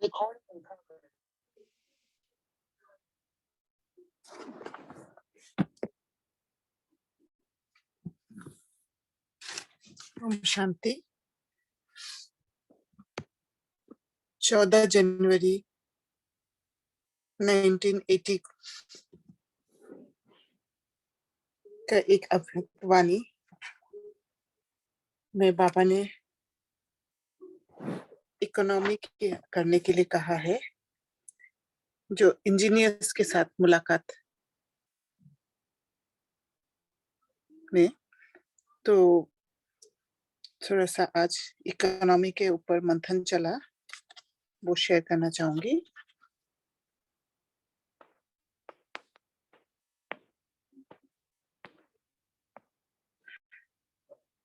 ओम शांति। 14 जनवरी 1980 का एक अभिव्यक्त वाणी में बाबा ने इकोनॉमी करने के लिए कहा है। जो इंजीनियर्स के साथ मुलाकात में तो थोड़ा सा आज इकोनॉमी के ऊपर मंथन चला, वो शेयर करना चाहूंगी।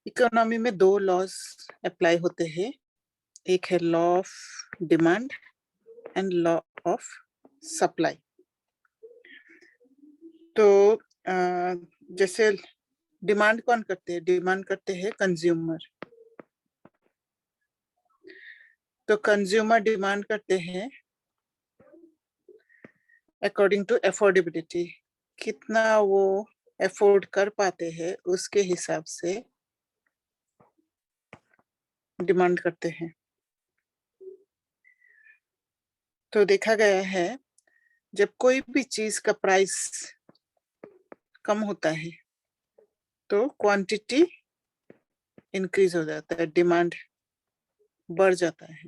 इकोनॉमी में 2 लॉज अप्लाई होते हैं, एक है law of demand and law of supply. तो जैसे डिमांड कौन करते हैं? डिमांड करते हैं कंज्यूमर। तो कंज्यूमर डिमांड करते हैं अकॉर्डिंग टू अफोर्डेबिलिटी, कितना वो अफोर्ड कर पाते हैं उसके हिसाब से डिमांड करते हैं। तो देखा गया है जब कोई भी चीज का प्राइस कम होता है तो क्वांटिटी इंक्रीज हो जाता है, डिमांड बढ़ जाता है।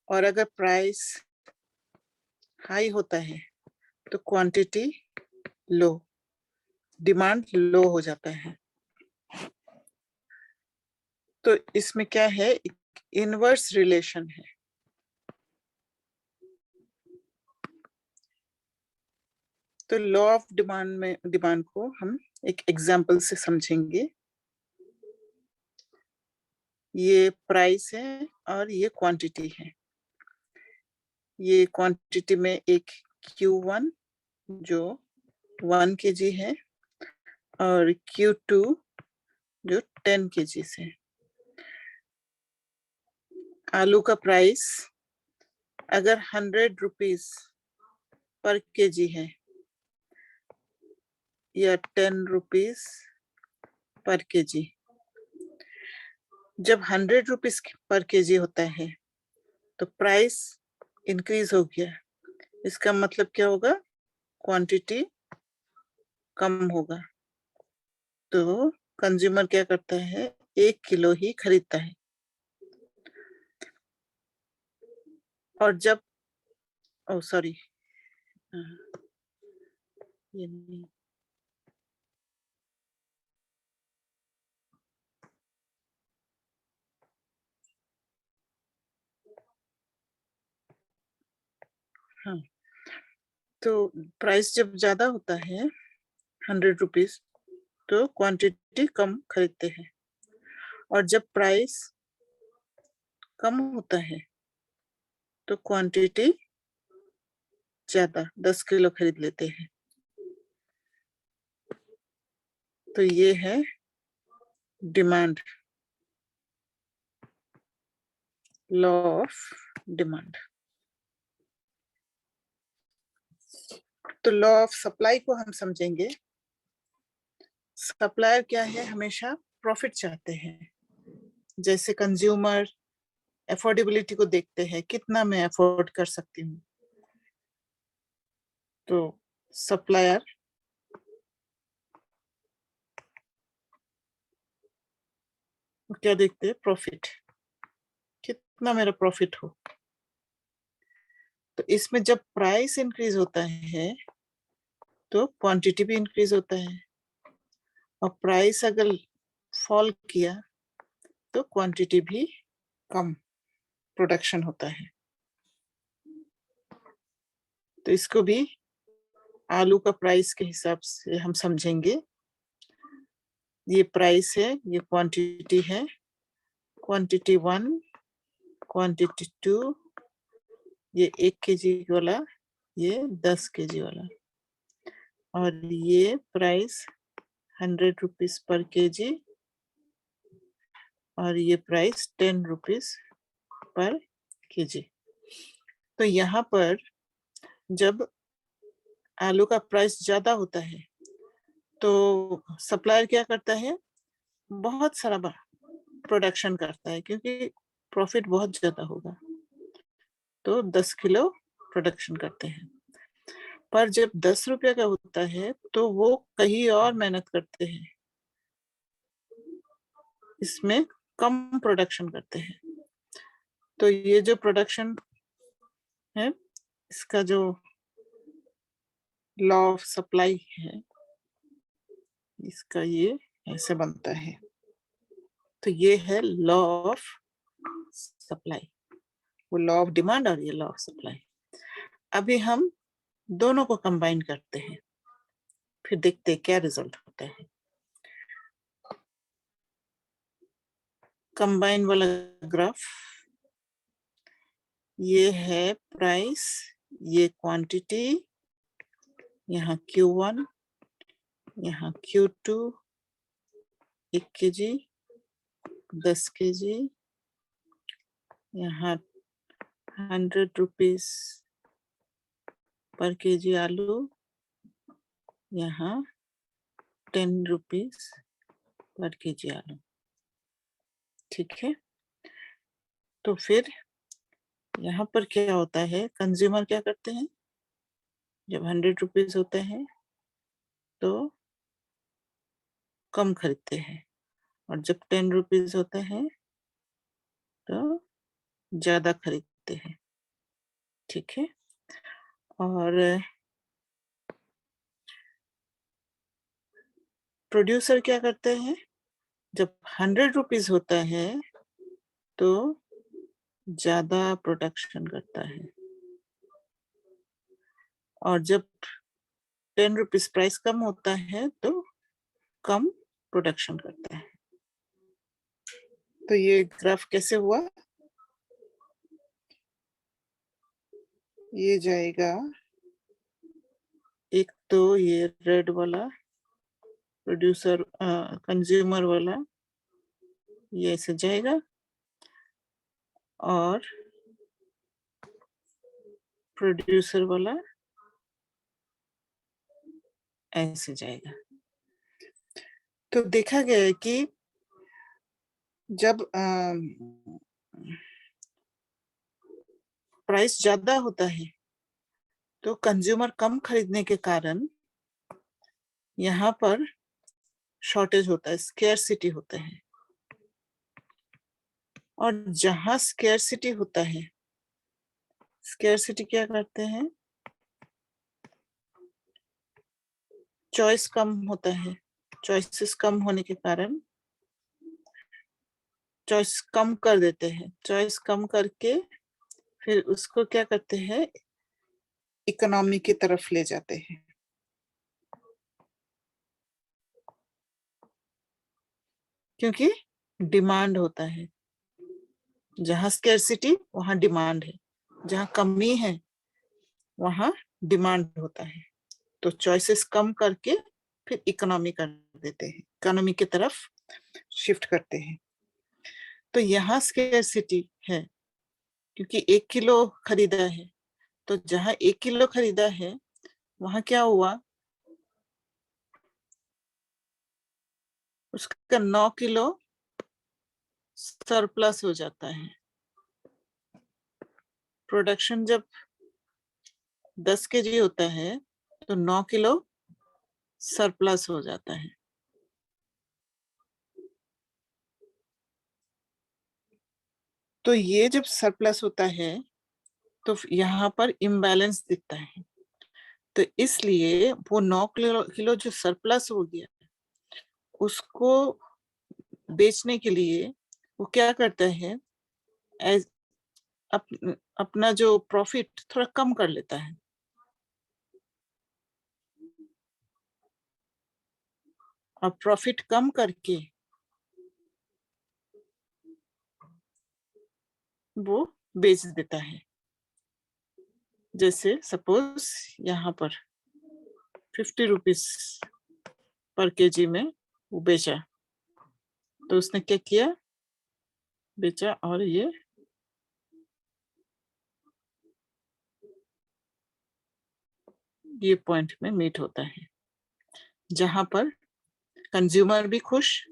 और अगर प्राइस हाई होता है तो क्वांटिटी लो, डिमांड लो हो जाता है। तो इसमें क्या है? इनवर्स रिलेशन है। तो लॉ ऑफ डिमांड को हम एक एग्जांपल से समझेंगे। ये प्राइस है और ये क्वांटिटी है। ये क्वांटिटी में एक Q1 जो 1 kg है और Q2 जो 10 kg है। आलू का प्राइस अगर 100 रुपीज पर केजी है या 10 रुपीज पर केजी, जब 100 रुपीज पर केजी होता है तो प्राइस इंक्रीज हो गया। इसका मतलब क्या होगा? क्वांटिटी कम होगा। तो कंज्यूमर क्या करता है? 1 किलो ही खरीदता है। और जब सॉरी, ये नहीं, हाँ, तो प्राइस जब ज्यादा होता है 100 रुपीज तो क्वांटिटी कम खरीदते हैं। और जब प्राइस कम होता है तो क्वांटिटी ज्यादा 10 किलो खरीद लेते हैं। तो ये है डिमांड, लॉ ऑफ डिमांड। तो लॉ ऑफ सप्लाई को हम समझेंगे। सप्लायर क्या है? हमेशा प्रॉफिट चाहते हैं। जैसे कंज्यूमर अफोर्डेबिलिटी को देखते हैं, कितना मैं अफोर्ड कर सकती हूँ। तो सप्लायर क्या देखते हैं? प्रॉफिट, कितना मेरा प्रॉफिट हो। तो इसमें जब प्राइस इंक्रीज होता है तो क्वांटिटी भी इंक्रीज होता है, और प्राइस अगर फॉल किया तो क्वांटिटी भी कम प्रोडक्शन होता है। तो इसको भी आलू का प्राइस के हिसाब से हम समझेंगे। ये प्राइस है, ये क्वांटिटी है। क्वांटिटी 1, क्वांटिटी 2, ये 1 kg वाला, ये 10 kg वाला, और ये प्राइस 100 रुपीज पर केजी, और ये प्राइस 10 रुपीज पर केजी। तो यहाँ पर जब आलू का प्राइस ज्यादा होता है तो सप्लायर क्या करता है, बहुत सारा प्रोडक्शन करता है, क्योंकि प्रॉफिट बहुत ज्यादा होगा तो 10 किलो प्रोडक्शन करते हैं। पर जब 10 रुपये का होता है तो वो कहीं और मेहनत करते हैं, इसमें कम प्रोडक्शन करते हैं। तो ये जो प्रोडक्शन है, इसका जो लॉ ऑफ सप्लाई है, इसका ये ऐसे बनता है। तो ये है लॉ ऑफ सप्लाई, वो लॉ ऑफ डिमांड और ये लॉ ऑफ सप्लाई। अभी हम दोनों को कंबाइन करते हैं, फिर देखते हैं क्या रिजल्ट होता है। कंबाइन वाला ग्राफ, ये है प्राइस, ये क्वांटिटी, यहाँ Q1, यहाँ Q2, 1 kg, 10 kg, यहाँ 100 रुपीज पर केजी आलू, यहाँ 10 रुपीज पर केजी आलू। ठीक है, तो फिर यहाँ पर क्या होता है, कंज्यूमर क्या करते हैं, जब 100 रुपीज होते हैं तो कम खरीदते हैं, और जब 10 रुपीज होते हैं तो ज्यादा खरीदते हैं। ठीक है, और प्रोड्यूसर क्या करते हैं, जब 100 रुपीज होता है तो ज्यादा प्रोडक्शन करता है, और जब 10 रुपीज प्राइस कम होता है तो कम प्रोडक्शन करता है। तो ये ग्राफ कैसे हुआ, ये जाएगा, एक तो ये रेड वाला प्रोड्यूसर कंज्यूमर वाला ये ऐसे जाएगा, और प्रोड्यूसर वाला ऐसे जाएगा। तो देखा गया है कि जब प्राइस ज्यादा होता है तो कंज्यूमर कम खरीदने के कारण यहाँ पर शॉर्टेज होता है, स्केर्सिटी होता है, और जहां स्केर्सिटी होता है, स्केर्सिटी क्या करते हैं, चॉइस कम होता है, चॉइसेस कम होने के कारण चॉइस कम कर देते हैं, चॉइस कम करके फिर उसको क्या करते हैं, इकोनॉमी की तरफ ले जाते हैं। क्योंकि डिमांड होता है, जहां स्केर्सिटी वहां डिमांड है, जहां कमी है वहां डिमांड होता है, तो चॉइसेस कम करके फिर इकोनॉमी कर देते हैं, इकोनॉमी की तरफ शिफ्ट करते हैं। तो यहाँ स्केर्सिटी है, क्योंकि 1 किलो खरीदा है, तो जहां 1 किलो खरीदा है वहां क्या हुआ, उसका 9 किलो सरप्लस हो जाता है। प्रोडक्शन जब 10 केजी होता है तो 9 किलो सरप्लस हो जाता है। तो ये जब सरप्लस होता है तो यहाँ पर इम्बैलेंस दिखता है, तो इसलिए वो 9 किलो जो सरप्लस हो गया उसको बेचने के लिए वो क्या करता है, एज अपना जो प्रॉफिट थोड़ा कम कर लेता है, और प्रॉफिट कम करके वो बेच देता है। जैसे सपोज यहाँ पर 50 रुपीज पर केजी में वो बेचा, तो उसने क्या किया, बेचा और ये ये पॉइंट में मीट होता है, जहां पर कंज्यूमर भी खुश,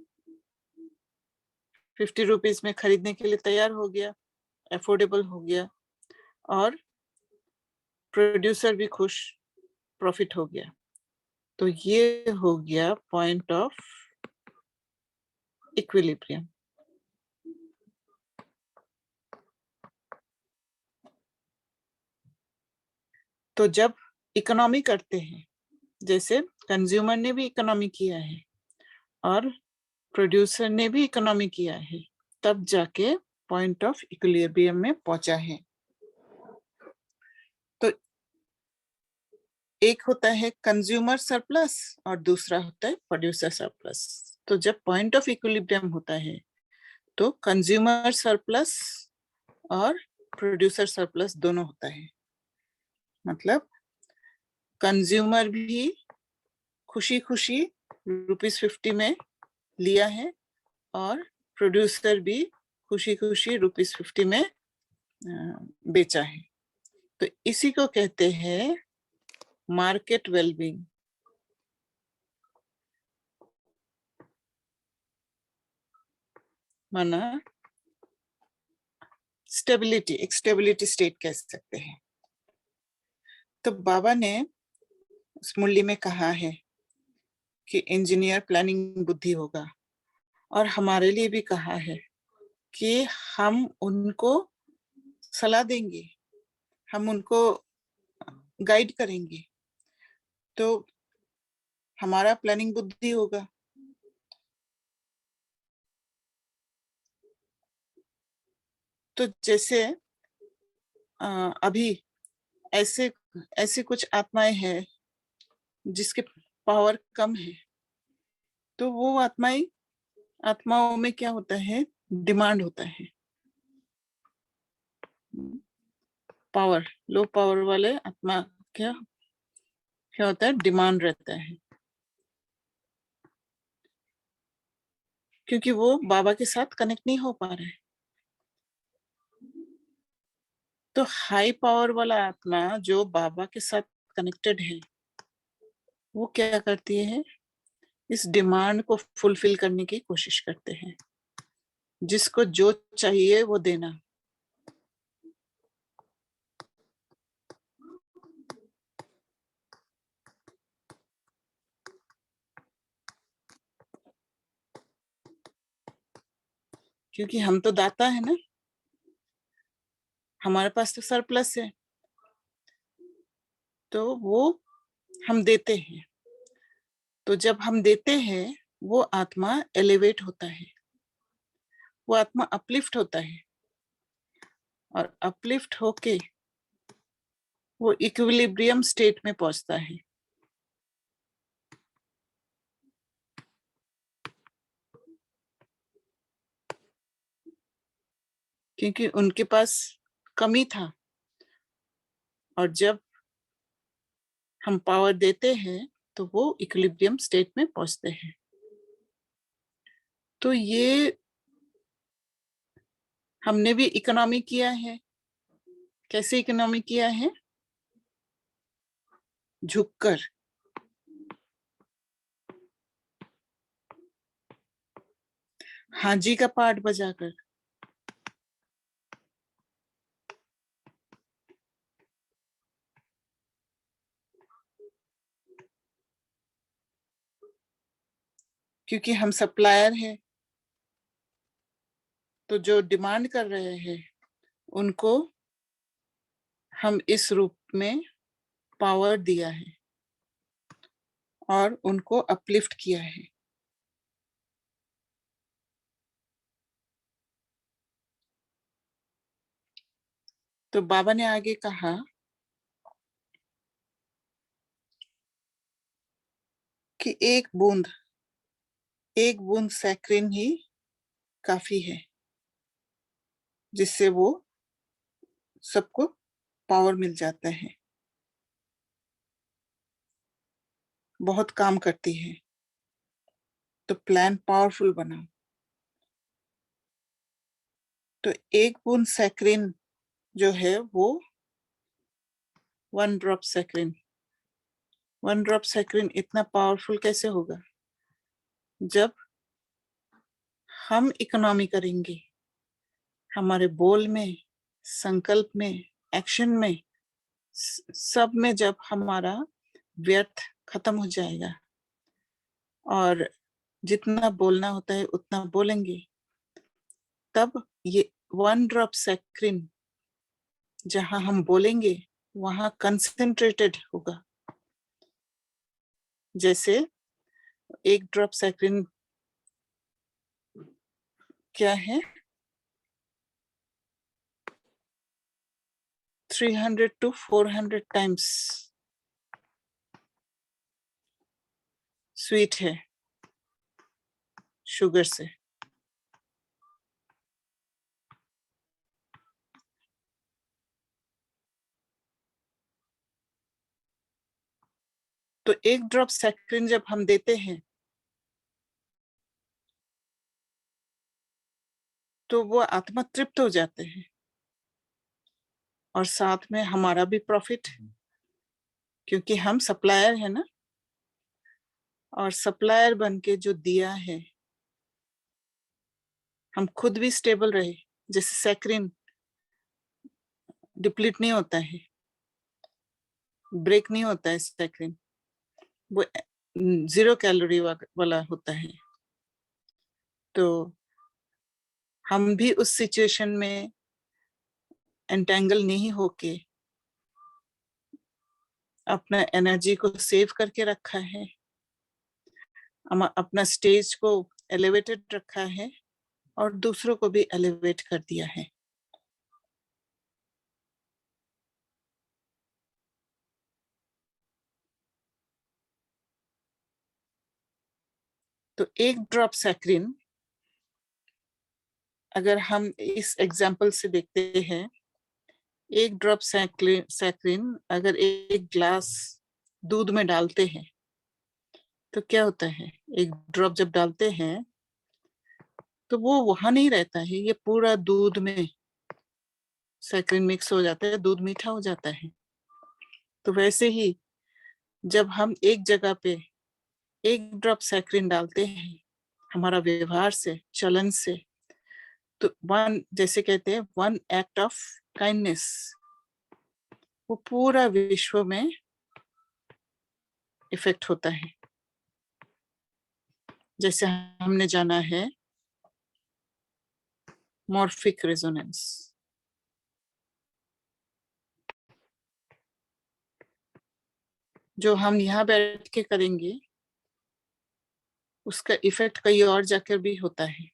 50 रुपीज में खरीदने के लिए तैयार हो गया, अफोर्डेबल हो गया, और प्रोड्यूसर भी खुश, प्रॉफिट हो गया। तो ये हो गया पॉइंट ऑफ इक्विलिब्रियम। तो जब इकोनॉमी करते हैं, जैसे कंज्यूमर ने भी इकोनॉमी किया है और प्रोड्यूसर ने भी इकोनॉमी किया है, तब जाके पॉइंट ऑफ इक्विलिब्रियम में पहुंचा है। तो एक होता है कंज्यूमर सरप्लस और दूसरा होता है प्रोड्यूसर सरप्लस। तो जब पॉइंट ऑफ इक्विलिब्रियम होता है तो कंज्यूमर सरप्लस और प्रोड्यूसर सरप्लस दोनों होता है। मतलब कंज्यूमर भी खुशी खुशी ₹50 में लिया है और प्रोड्यूसर भी खुशी खुशी ₹50 में बेचा है। तो इसी को कहते हैं मार्केट वेलबींग। माना स्टेबिलिटी, एक स्टेबिलिटी स्टेट कह सकते हैं। तो बाबा ने उस मुरली में कहा है कि इंजीनियर प्लानिंग बुद्धि होगा, और हमारे लिए भी कहा है कि हम उनको सलाह देंगे, हम उनको गाइड करेंगे, तो हमारा प्लानिंग बुद्धि होगा। तो जैसे अभी ऐसे ऐसे कुछ आत्माएं हैं जिसके पावर कम है, तो वो आत्माओं में क्या होता है, डिमांड होता है। पावर, लो पावर वाले आत्मा क्या क्या होता है, डिमांड रहता है, क्योंकि वो बाबा के साथ कनेक्ट नहीं हो पा रहे। तो हाई पावर वाला आत्मा जो बाबा के साथ कनेक्टेड है, वो क्या करती है, इस डिमांड को फुलफिल करने की कोशिश करते हैं, जिसको जो चाहिए वो देना। क्योंकि हम तो दाता है ना, हमारे पास तो सरप्लस है, तो वो हम देते हैं। तो जब हम देते हैं वो आत्मा एलिवेट होता है, वो आत्मा अपलिफ्ट होता है, और अपलिफ्ट होके वो इक्विलिब्रियम स्टेट में पहुंचता है। क्योंकि उनके पास कमी था, और जब हम पावर देते हैं तो वो इक्विलिब्रियम स्टेट में पहुंचते हैं। तो ये हमने भी इकोनॉमी किया है। कैसे इकोनॉमी किया है, झुककर। हाजी का पार्ट बजाकर। क्योंकि हम सप्लायर हैं, तो जो डिमांड कर रहे हैं उनको हम इस रूप में पावर दिया है और उनको अपलिफ्ट किया है। तो बाबा ने आगे कहा कि एक बूंद सैक्रिन ही काफी है, जिससे वो सबको पावर मिल जाता है, बहुत काम करती है। तो प्लान पावरफुल बनाओ। तो एक बूंद सैक्रिन जो है वो 1 drop saccharine one drop saccharine इतना पावरफुल कैसे होगा? जब हम इकोनॉमी करेंगे, हमारे बोल में, संकल्प में, एक्शन में, सब में जब हमारा व्यर्थ खत्म हो जाएगा और जितना बोलना होता है उतना बोलेंगे, तब ये वन ड्रॉप सैक्रिन जहां हम बोलेंगे वहां कंसंट्रेटेड होगा। जैसे एक ड्रॉप सैक्रिन क्या है? 300 to 400 टाइम्स स्वीट है शुगर से। तो एक ड्रॉप सैक्रिन जब हम देते हैं तो वो आत्मा तृप्त हो जाते हैं और साथ में हमारा भी प्रॉफिट, क्योंकि हम सप्लायर है ना, और सप्लायर बन के जो दिया है हम खुद भी स्टेबल रहे। जैसे सैक्रिन डिप्लीट नहीं होता है, ब्रेक नहीं होता है सैक्रिन, वो 0 कैलोरी वाला होता है। तो हम भी उस सिचुएशन में एंटेंगल नहीं होके अपना एनर्जी को सेव करके रखा है, अपना स्टेज को एलिवेटेड रखा है और दूसरों को भी एलिवेट कर दिया है। तो एक ड्रॉप सैक्रिन अगर हम इस एग्जाम्पल से देखते हैं, एक ड्रॉप सैक्रिन अगर एक ग्लास दूध में डालते हैं तो क्या होता है? एक ड्रॉप जब डालते हैं तो वो वहां नहीं रहता है, ये पूरा दूध में सैक्रिन मिक्स हो जाता है, दूध मीठा हो जाता है। तो वैसे ही जब हम एक जगह पे एक ड्रॉप सैक्रिन डालते हैं हमारा व्यवहार से, चलन से, तो वन, जैसे कहते हैं वन एक्ट ऑफ काइंडनेस, वो पूरा विश्व में इफेक्ट होता है। जैसे हमने जाना है मॉर्फिक रेजोनेंस, जो हम यहाँ बैठ के करेंगे उसका इफेक्ट कहीं और जाकर भी होता है।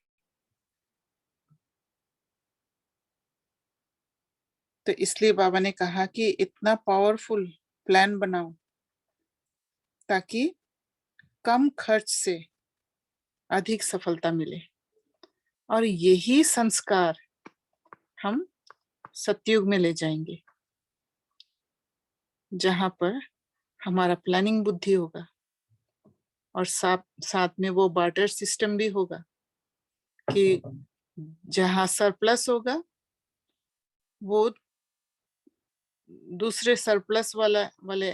तो इसलिए बाबा ने कहा कि इतना पावरफुल प्लान बनाओ ताकि कम खर्च से अधिक सफलता मिले। और यही संस्कार हम सतयुग में ले जाएंगे, जहां पर हमारा प्लानिंग बुद्धि होगा और साथ में वो बार्टर सिस्टम भी होगा कि जहां सरप्लस होगा वो दूसरे सरप्लस वाले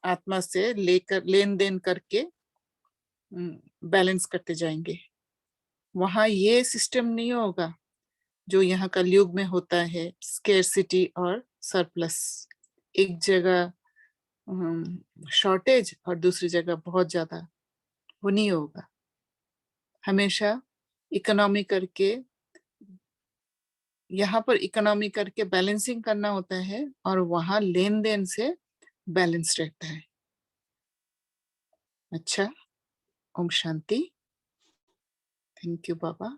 आत्मा से लेकर लेन देन करके बैलेंस करते जाएंगे। वहां ये सिस्टम नहीं होगा जो यहाँ कलयुग में होता है, स्केर्सिटी और सरप्लस। एक जगह शॉर्टेज और दूसरी जगह बहुत ज्यादा, वो नहीं होगा। हमेशा इकोनॉमी करके, यहाँ पर इकोनॉमी करके बैलेंसिंग करना होता है और वहां लेन देन से बैलेंस रहता है। अच्छा, Om Shanti. Thank you Baba.